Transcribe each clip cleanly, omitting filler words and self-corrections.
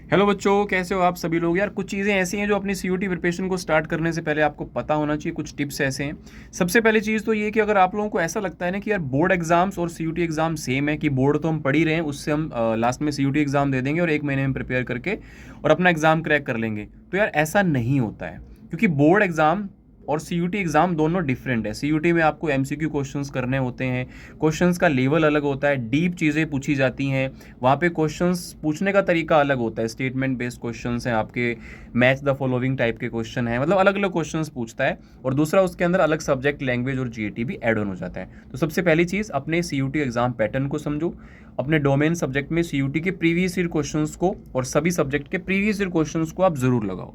Hello बच्चों, कैसे हो आप सभी लोग। यार कुछ चीज़ें ऐसी हैं जो अपनी सीयूटी प्रिपरेशन को स्टार्ट करने से पहले आपको पता होना चाहिए। कुछ टिप्स ऐसे हैं। सबसे पहली चीज़ तो ये कि अगर आप लोगों को ऐसा लगता है ना कि यार बोर्ड एग्जाम्स और सीयूटी एग्जाम सेम है, कि बोर्ड तो हम पढ़ ही रहे हैं, उससे हम लास्ट में सीयूटी एग्जाम दे देंगे और एक महीने में प्रिपेयर करके और अपना एग्जाम क्रैक कर लेंगे, तो यार ऐसा नहीं होता है। क्योंकि बोर्ड एग्जाम और सीयूटी एग्जाम दोनों डिफरेंट है। सीयूटी में आपको एमसीक्यू क्वेश्चंस करने होते हैं, क्वेश्चंस का लेवल अलग होता है, डीप चीज़ें पूछी जाती हैं। वहाँ पे क्वेश्चंस पूछने का तरीका अलग होता है, स्टेटमेंट बेस्ड क्वेश्चंस हैं आपके, मैच द फॉलोइंग टाइप के क्वेश्चन हैं, मतलब अलग अलग क्वेश्चंस पूछता है। और दूसरा उसके अंदर अलग सब्जेक्ट, लैंग्वेज और जीएटी भी ऐड ऑन हो जाता है। तो सबसे पहली चीज़, अपने सीयूटी एग्जाम पैटर्न को समझो। अपने डोमेन सब्जेक्ट में सीयूटी के प्रीवियस ईयर क्वेश्चंस को और सभी सब्जेक्ट के प्रीवियस ईयर क्वेश्चंस को आप जरूर लगाओ।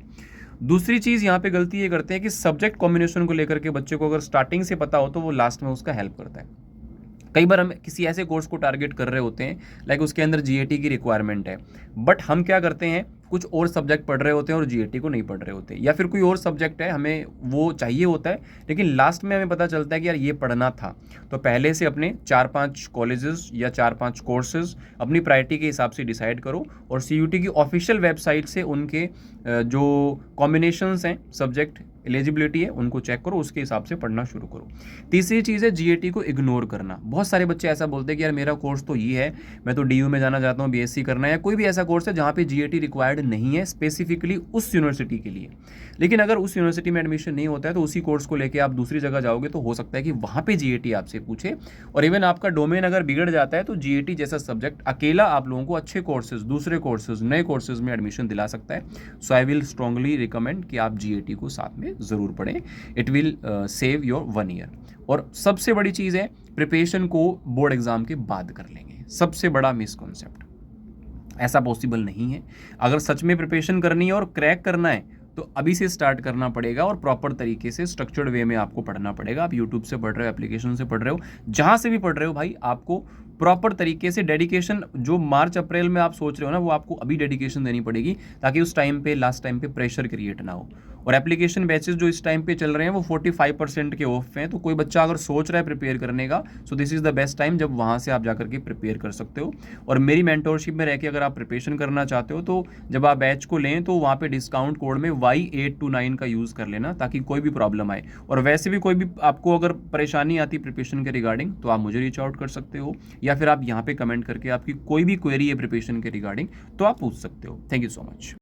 दूसरी चीज़ यहाँ पे गलती ये करते हैं कि सब्जेक्ट कॉम्बिनेशन को लेकर के बच्चे को अगर स्टार्टिंग से पता हो तो वो लास्ट में उसका हेल्प करता है। कई बार हम किसी ऐसे कोर्स को टारगेट कर रहे होते हैं, लाइक उसके अंदर जीएटी की रिक्वायरमेंट है, बट हम क्या करते हैं, कुछ और सब्जेक्ट पढ़ रहे होते हैं और जीएटी को नहीं पढ़ रहे होते, या फिर कोई और सब्जेक्ट है हमें वो चाहिए होता है, लेकिन लास्ट में हमें पता चलता है कि यार ये पढ़ना था। तो पहले से अपने 4-5 कॉलेजेस या 4-5 कोर्सेज अपनी प्रायोरिटी के हिसाब से डिसाइड करो और सीयूटी की ऑफिशियल वेबसाइट से उनके जो कॉम्बिनेशंस हैं, सब्जेक्ट एलिजिबिलिटी है, उनको चेक करो, उसके हिसाब से पढ़ना शुरू करो। तीसरी चीज़ है जीएटी को इग्नोर करना। बहुत सारे बच्चे ऐसा बोलते हैं कि यार मेरा कोर्स तो ये है, मैं तो डीयू में जाना चाहता हूँ, बीएससी करना है, या कोई भी ऐसा कोर्स है जहाँ पे जीएटी रिक्वायर्ड नहीं है स्पेसिफिकली उस यूनिवर्सिटी के लिए। लेकिन अगर उस यूनिवर्सिटी में एडमिशन नहीं होता है तो उसी कोर्स को लेकर आप दूसरी जगह जाओगे तो हो सकता है कि वहाँ पे जीएटी आपसे पूछे। और इवन आपका डोमेन अगर बिगड़ जाता है तो जीएटी जैसा सब्जेक्ट अकेला आप लोगों को अच्छे कोर्सेज, दूसरे कोर्सेज, नए कोर्सेज में एडमिशन दिला सकता है। सो आई विल स्ट्रांगली रिकमेंड कि आप जीएटी को साथ में ज़रूर पढ़ें। It will save your 1 year. और सबसे बड़ी चीज़ है, प्रिपरेशन को बोर्ड एग्जाम के बाद कर लेंगे। सबसे बड़ा मिसकॉन्सेप्ट, ऐसा पॉसिबल नहीं है। अगर सच में प्रिपरेशन करनी है और क्रैक करना है तो अभी से स्टार्ट करना पड़ेगा और प्रॉपर तरीके से स्ट्रक्चर्ड वे में आपको पढ़ना पड़ेगा। आप यूट्यूब से पढ़ रहे हो, एप्लीकेशन से पढ़ रहे हो, जहाँ से भी पढ़ रहे हो भाई, आपको प्रॉपर तरीके से डेडिकेशन, जो मार्च अप्रैल में आप सोच रहे हो ना, वो आपको अभी डेडिकेशन देनी पड़ेगी, ताकि उस टाइम पे, लास्ट टाइम पे प्रेशर क्रिएट ना हो। और एप्लीकेशन बैचेस जो इस टाइम पे चल रहे हैं वो 45% के ऑफ हैं। तो कोई बच्चा अगर सोच रहा है प्रिपेयर करने का, so this is the best time जब वहाँ से आप जाकर के प्रिपेयर कर सकते हो। और मेरी मेंटोरशिप में रह के अगर आप प्रिपरेशन करना चाहते हो तो जब आप बैच को लें तो वहाँ पे डिस्काउंट कोड में Y829 का यूज़ कर लेना, ताकि कोई भी प्रॉब्लम आए। और वैसे भी कोई भी आपको अगर परेशानी आती प्रिपरेशन के रिगार्डिंग तो आप मुझे रीच आउट कर सकते हो, या फिर आप यहाँ पे कमेंट करके आपकी कोई भी क्वेरी है प्रिपरेशन के रिगार्डिंग तो आप पूछ सकते हो। Thank you so much.